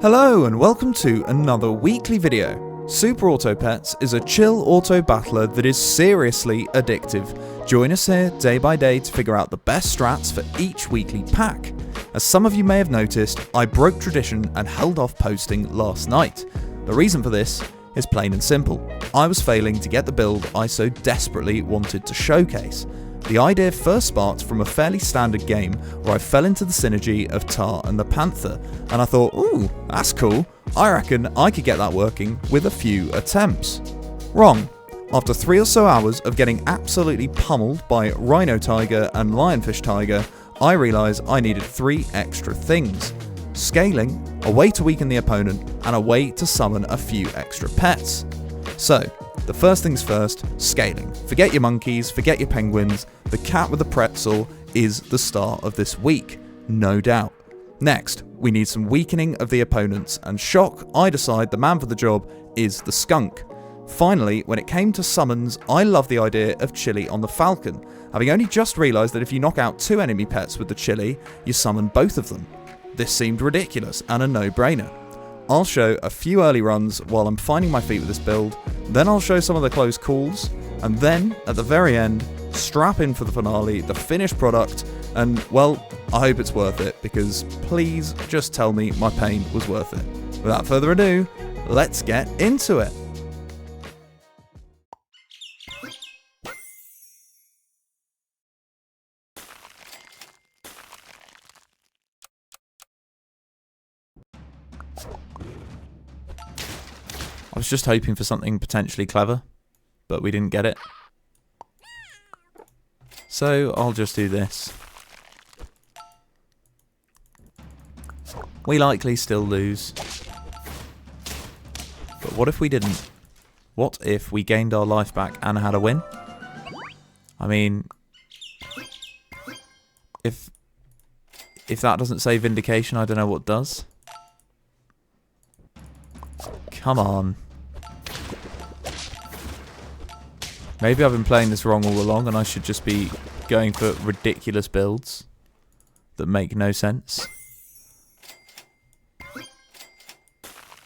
Hello and welcome to another weekly video. Super Auto Pets is a chill auto battler that is seriously addictive. Join us here day by day to figure out the best strats for each weekly pack. As some of you may have noticed, I broke tradition and held off posting last night. The reason for this is plain and simple. I was failing to get the build I so desperately wanted to showcase. The idea first sparked from a fairly standard game where I fell into the synergy of Tahr and the Panther, and I thought, ooh, that's cool, I reckon I could get that working with a few attempts. Wrong. After 3 or so hours of getting absolutely pummeled by Rhino Tiger and Lionfish Tiger, I realised I needed 3 extra things. Scaling, a way to weaken the opponent, and a way to summon a few extra pets. So, the first things first, scaling. Forget your monkeys, forget your penguins, the cat with the pretzel is the star of this week, no doubt. Next, we need some weakening of the opponents, and shock, I decide the man for the job is the skunk. Finally, when it came to summons, I love the idea of Chilli on the Falcon, having only just realised that if you knock out 2 enemy pets with the Chilli, you summon both of them. This seemed ridiculous and a no-brainer. I'll show a few early runs while I'm finding my feet with this build, then I'll show some of the close calls, and then, at the very end, strap in for the finale, the finished product, and, well, I hope it's worth it, because please just tell me my pain was worth it. Without further ado, let's get into it. I was just hoping for something potentially clever, but we didn't get it. So I'll just do this. We likely still lose. But what if we didn't? What if we gained our life back and had a win? I mean, if that doesn't say vindication, I don't know what does. Come on. Maybe I've been playing this wrong all along and I should just be going for ridiculous builds that make no sense.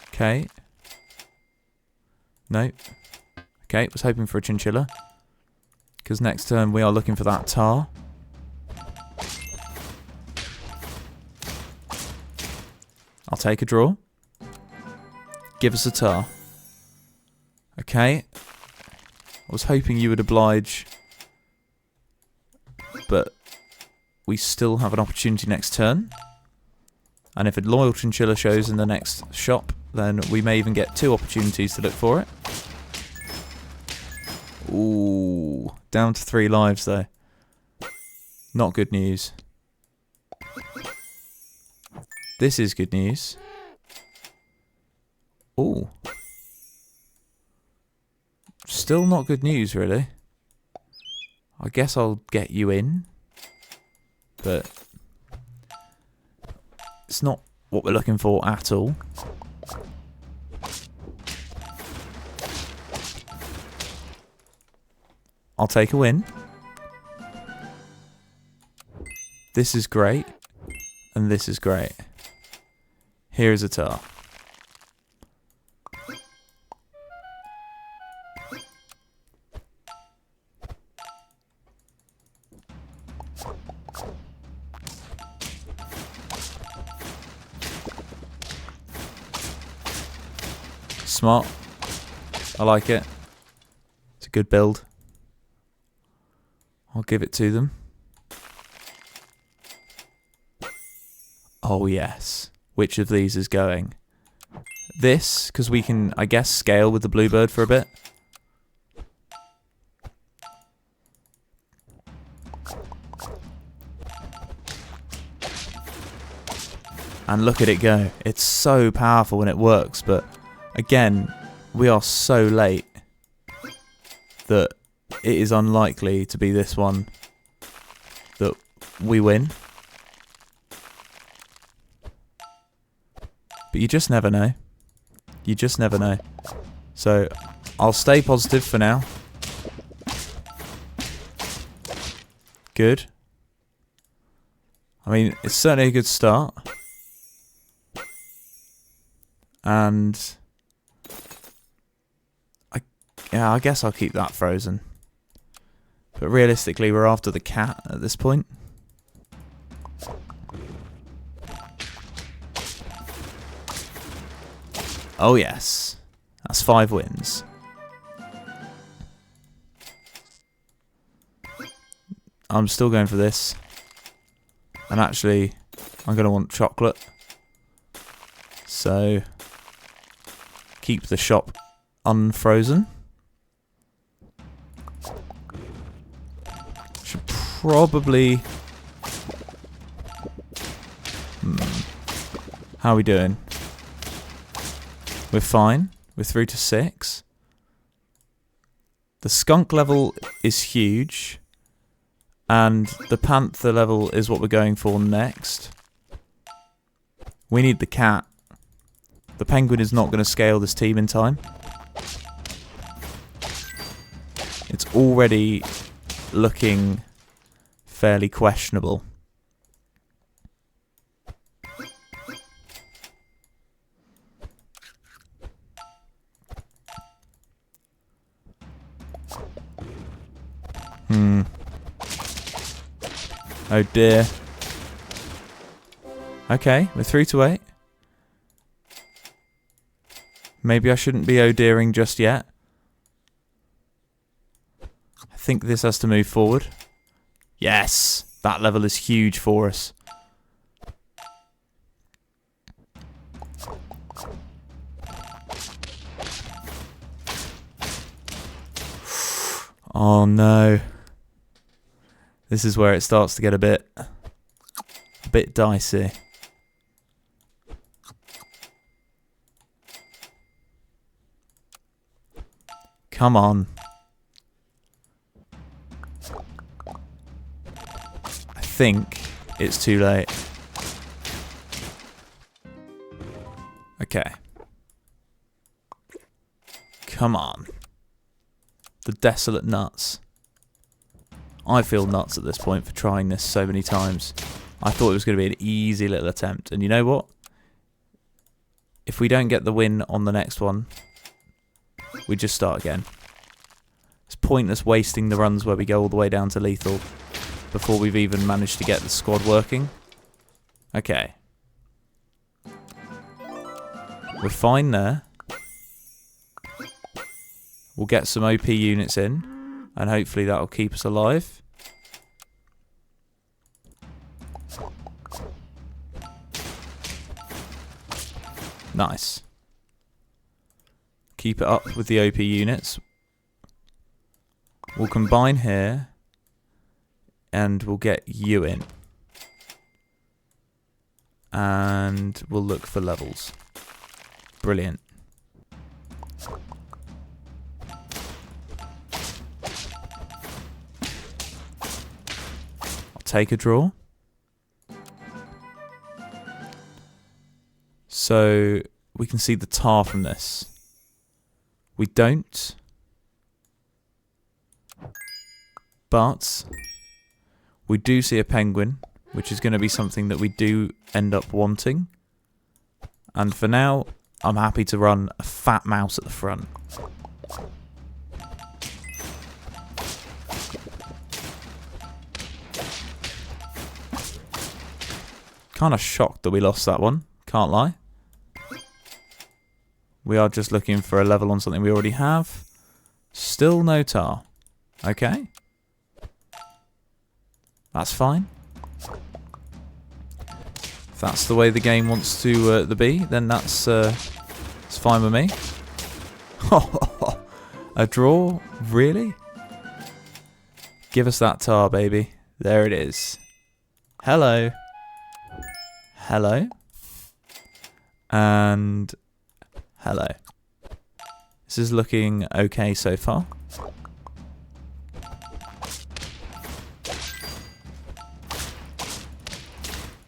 Okay. No. Okay, was hoping for a chinchilla. Because next turn we are looking for that Tahr. I'll take a draw. Give us a Tahr. Okay. I was hoping you would oblige, but we still have an opportunity next turn. And if a loyal chinchilla shows in the next shop, then we may even get 2 opportunities to look for it. Ooh, down to 3 lives though. Not good news. This is good news. Ooh. Still not good news, really. I guess I'll get you in. But it's not what we're looking for at all. I'll take a win. This is great. And this is great. Here is a Tahr. Smart. I like it. It's a good build. I'll give it to them. Oh yes. Which of these is going? This, because we can, I guess, scale with the bluebird for a bit. And look at it go. It's so powerful when it works, but again, we are so late that it is unlikely to be this one that we win. But you just never know. You just never know. So, I'll stay positive for now. Good. I mean, it's certainly a good start. And I guess I'll keep that frozen. But realistically, we're after the cat at this point. Oh yes, that's 5 wins. I'm still going for this. And actually, I'm going to want chocolate. So, keep the shop unfrozen. Should probably... How are we doing? We're fine. We're through to 6. The skunk level is huge. And the panther level is what we're going for next. We need the cat. The penguin is not going to scale this team in time. It's already looking fairly questionable. Oh dear. Okay, we're 3 to 8. Maybe I shouldn't be oh dearing just yet. I think this has to move forward. Yes! That level is huge for us. Oh no. This is where it starts to get a bit dicey. Come on. I think it's too late. Okay. Come on. The desolate nuts. I feel nuts at this point for trying this so many times. I thought it was going to be an easy little attempt. And you know what? If we don't get the win on the next one, we just start again. It's pointless wasting the runs where we go all the way down to lethal before we've even managed to get the squad working. Okay. We're fine there. We'll get some OP units in. And hopefully that'll keep us alive. Nice. Keep it up with the OP units. We'll combine here. And we'll get you in. And we'll look for levels. Brilliant. Take a draw. So we can see the Tahr from this. We don't. But we do see a penguin, which is going to be something that we do end up wanting. And for now, I'm happy to run a fat mouse at the front. Kind of shocked that we lost that one, can't lie. We are just looking for a level on something we already have. Still no Tahr. Okay. That's fine. If that's the way the game wants to be, then that's it's fine with me. A draw? Really? Give us that Tahr, baby. There it is. Hello. Hello. And hello. This is looking okay so far.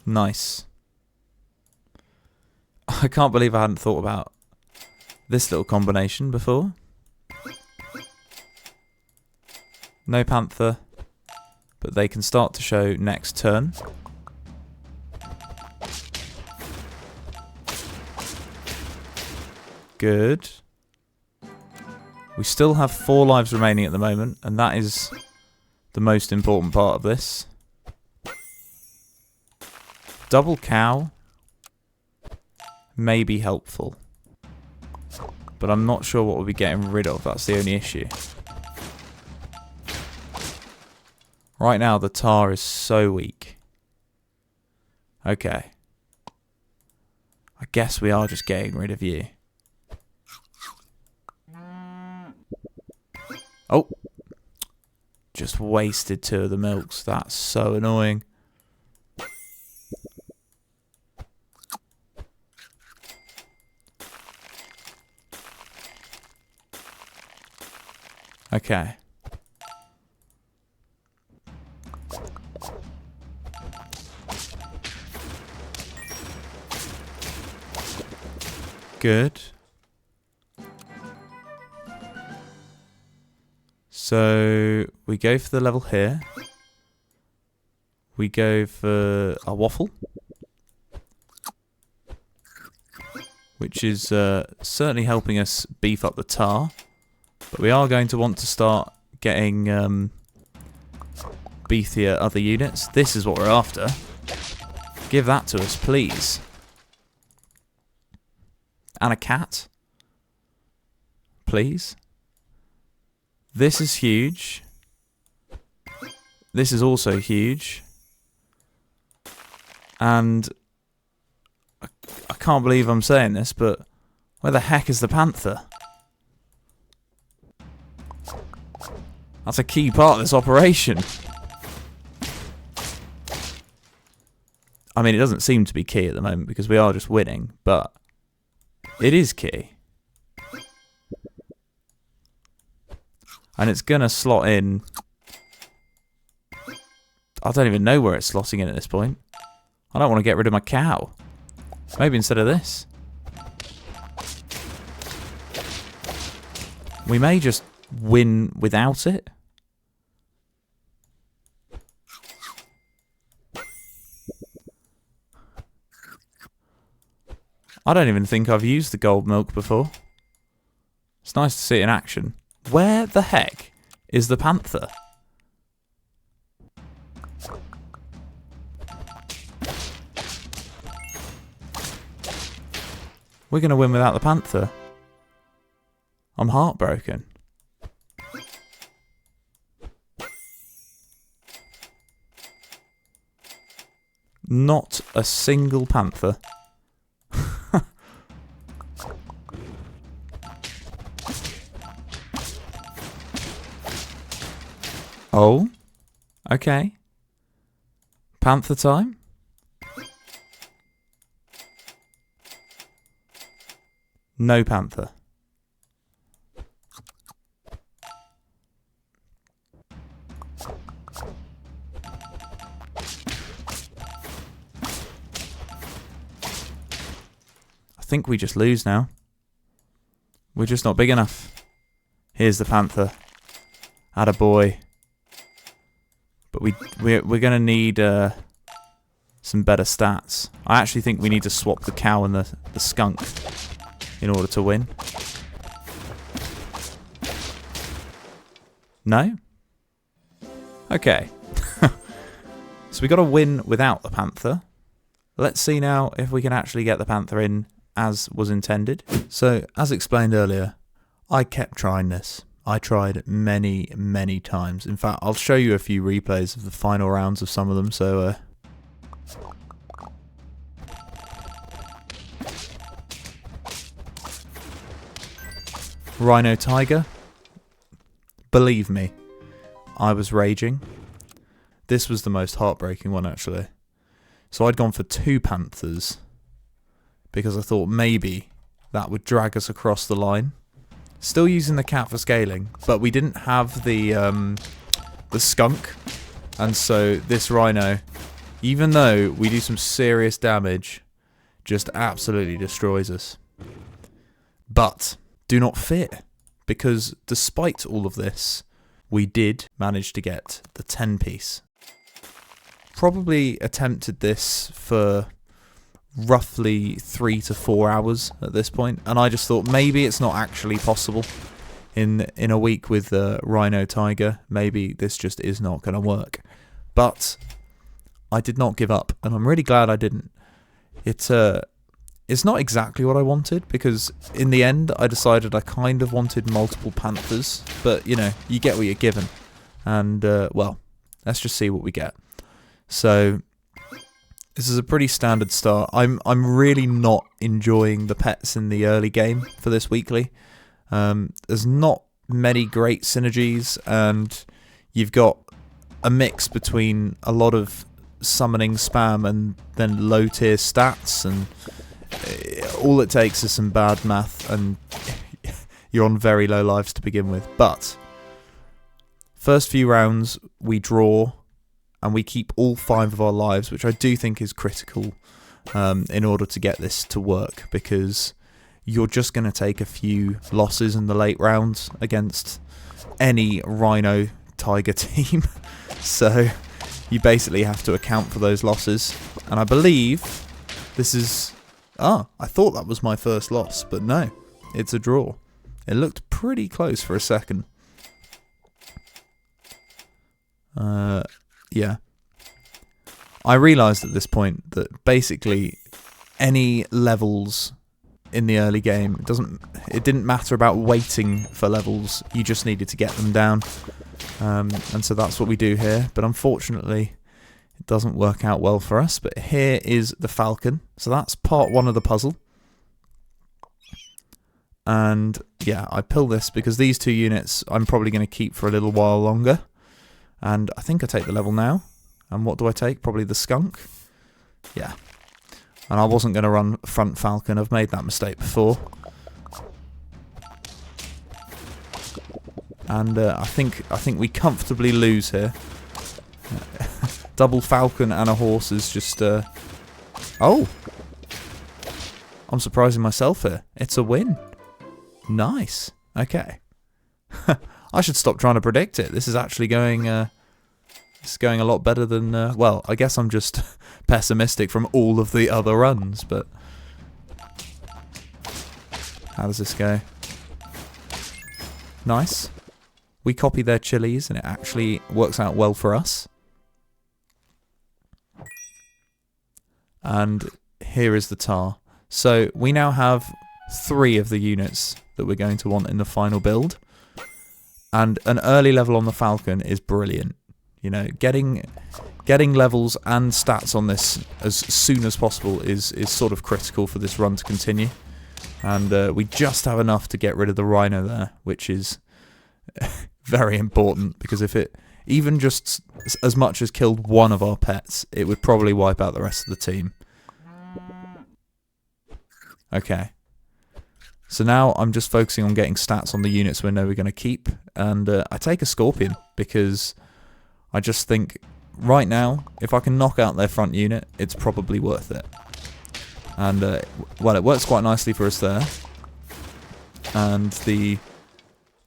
Nice. I can't believe I hadn't thought about this little combination before. No Panther, but they can start to show next turn. Good. We still have 4 lives remaining at the moment, and that is the most important part of this. Double cow may be helpful, but I'm not sure what we'll be getting rid of. That's the only issue. Right now, the Tahr is so weak. Okay. I guess we are just getting rid of you. Oh. Just wasted 2 of the milks. That's so annoying. Okay. Good. So we go for the level here. We go for a waffle, which is certainly helping us beef up the Tahr. But we are going to want to start getting beefier other units. This is what we're after. Give that to us, please. And a cat. Please. This is huge. This is also huge. And I can't believe I'm saying this, but where the heck is the Panther? That's a key part of this operation. I mean, it doesn't seem to be key at the moment because we are just winning, but it is key. And it's going to slot in. I don't even know where it's slotting in at this point. I don't want to get rid of my cow. Maybe instead of this. We may just win without it. I don't even think I've used the gold milk before. It's nice to see it in action. Where the heck is the Panther? We're going to win without the Panther. I'm heartbroken. Not a single Panther. Oh, okay. Panther time? No Panther. I think we just lose now. We're just not big enough. Here's the Panther. Attaboy. But we're going to need some better stats. I actually think we need to swap the cow and the skunk in order to win. No? Okay. So we got to win without the Panther. Let's see now if we can actually get the Panther in as was intended. So, as explained earlier, I kept trying this. I tried many, many times. In fact, I'll show you a few replays of the final rounds of some of them, so... Rhino Tiger. Believe me, I was raging. This was the most heartbreaking one, actually. So I'd gone for 2 Panthers, because I thought maybe that would drag us across the line. Still using the cat for scaling, but we didn't have the skunk, and so this rhino, even though we do some serious damage, just absolutely destroys us. But do not fear, because despite all of this, we did manage to get the 10 piece. Probably attempted this for roughly 3 to 4 hours at this point, and I just thought maybe it's not actually possible in a week with Rhino Tiger. Maybe this just is not going to work. But I did not give up, and I'm really glad I didn't. It's not exactly what I wanted, because in the end I decided I kind of wanted multiple Panthers, but you know, you get what you're given, and well, let's just see what we get. So this is a pretty standard start. I'm really not enjoying the pets in the early game for this weekly. There's not many great synergies, and you've got a mix between a lot of summoning spam and then low tier stats, and all it takes is some bad math and you're on very low lives to begin with. But first few rounds we draw and we keep all 5 of our lives, which I do think is critical in order to get this to work, because you're just going to take a few losses in the late rounds against any Rhino Tiger team. So you basically have to account for those losses. And I believe this is... I thought that was my first loss, but no, it's a draw. It looked pretty close for a second. Yeah. I realised at this point that basically any levels in the early game, it didn't matter about waiting for levels, you just needed to get them down. And so that's what we do here, but unfortunately it doesn't work out well for us. But here is the Falcon, so that's part 1 of the puzzle. And yeah, I pill this because these 2 units I'm probably going to keep for a little while longer. And I think I take the level now. And what do I take? Probably the skunk. Yeah. And I wasn't going to run front Falcon. I've made that mistake before. And I think we comfortably lose here. Double Falcon and a horse is just... Oh! I'm surprising myself here. It's a win. Nice. Okay. I should stop trying to predict it. This is actually going... it's going a lot better than... well, I guess I'm just pessimistic from all of the other runs, but... How does this go? Nice. We copy their chillis, and it actually works out well for us. And here is the Tahr. So we now have 3 of the units that we're going to want in the final build. And an early level on the Falcon is brilliant. You know, getting levels and stats on this as soon as possible is sort of critical for this run to continue. And we just have enough to get rid of the Rhino there, which is very important, because if it even just as much as killed one of our pets, it would probably wipe out the rest of the team. Okay. So now I'm just focusing on getting stats on the units we know we're going to keep. And I take a Scorpion, because I just think right now, if I can knock out their front unit, it's probably worth it. And, well, it works quite nicely for us there. And the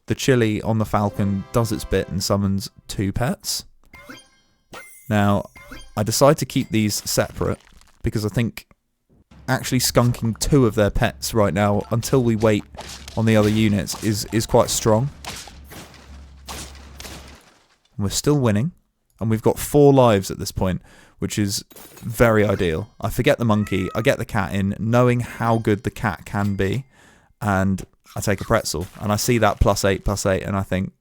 Chilli on the Falcon does its bit and summons 2 pets. Now, I decide to keep these separate, because I think actually skunking 2 of their pets right now until we wait on the other units is quite strong. And we're still winning, and we've got 4 lives at this point, which is very ideal. I forget the monkey, I get the cat in, knowing how good the cat can be, and I take a pretzel, and I see that +8/+8, and I think,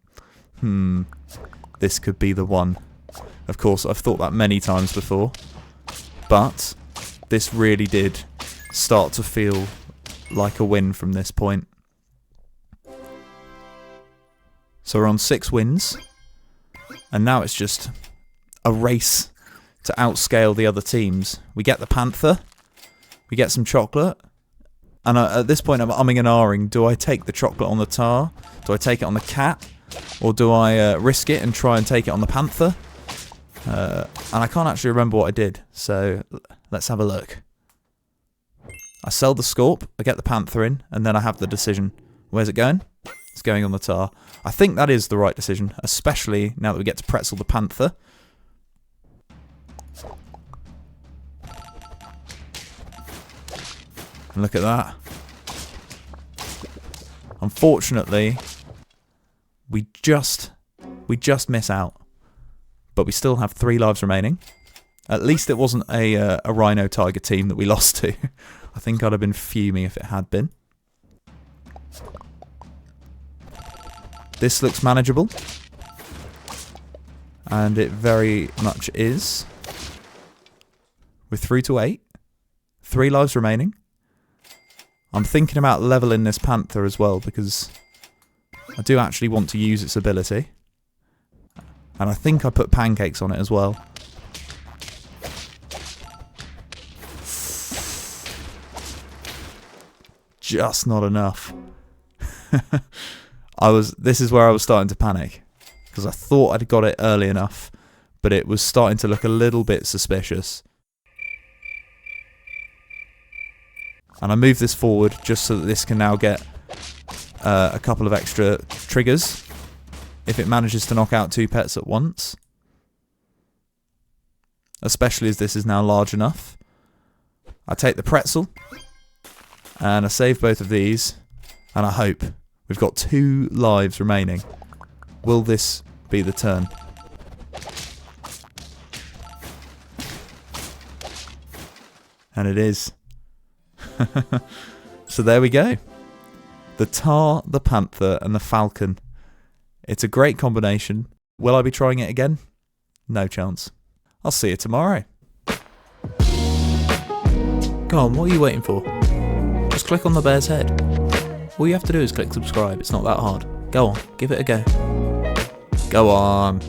this could be the one. Of course, I've thought that many times before, but this really did start to feel like a win from this point. So we're on 6 wins, and now it's just a race to outscale the other teams. We get the Panther, we get some chocolate, and at this point I'm umming and ahhing. Do I take the chocolate on the Tahr? Do I take it on the cat? Or do I risk it and try and take it on the Panther? And I can't actually remember what I did, so let's have a look. I sell the Scorp, I get the Panther in, and then I have the decision. Where's it going? It's going on the Tahr. I think that is the right decision, especially now that we get to pretzel the Panther. Look at that. Unfortunately, we just miss out. But we still have 3 lives remaining. At least it wasn't a rhino tiger team that we lost to. I think I'd have been fuming if it had been. This looks manageable. And it very much is. We're through to 8. 3 lives remaining. I'm thinking about leveling this Panther as well because I do actually want to use its ability. And I think I put pancakes on it as well. Just not enough. This is where I was starting to panic. Because I thought I'd got it early enough. But it was starting to look a little bit suspicious. And I moved this forward just so that this can now get a couple of extra triggers. If it manages to knock out 2 pets at once. Especially as this is now large enough. I take the pretzel. And I save both of these. And I hope. We've got 2 lives remaining. Will this be the turn? And it is. So there we go. The Tahr, the Panther and the Falcon. It's a great combination. Will I be trying it again? No chance. I'll see you tomorrow. Go on, what are you waiting for? Just click on the bear's head. All you have to do is click subscribe. It's not that hard. Go on, give it a go. Go on.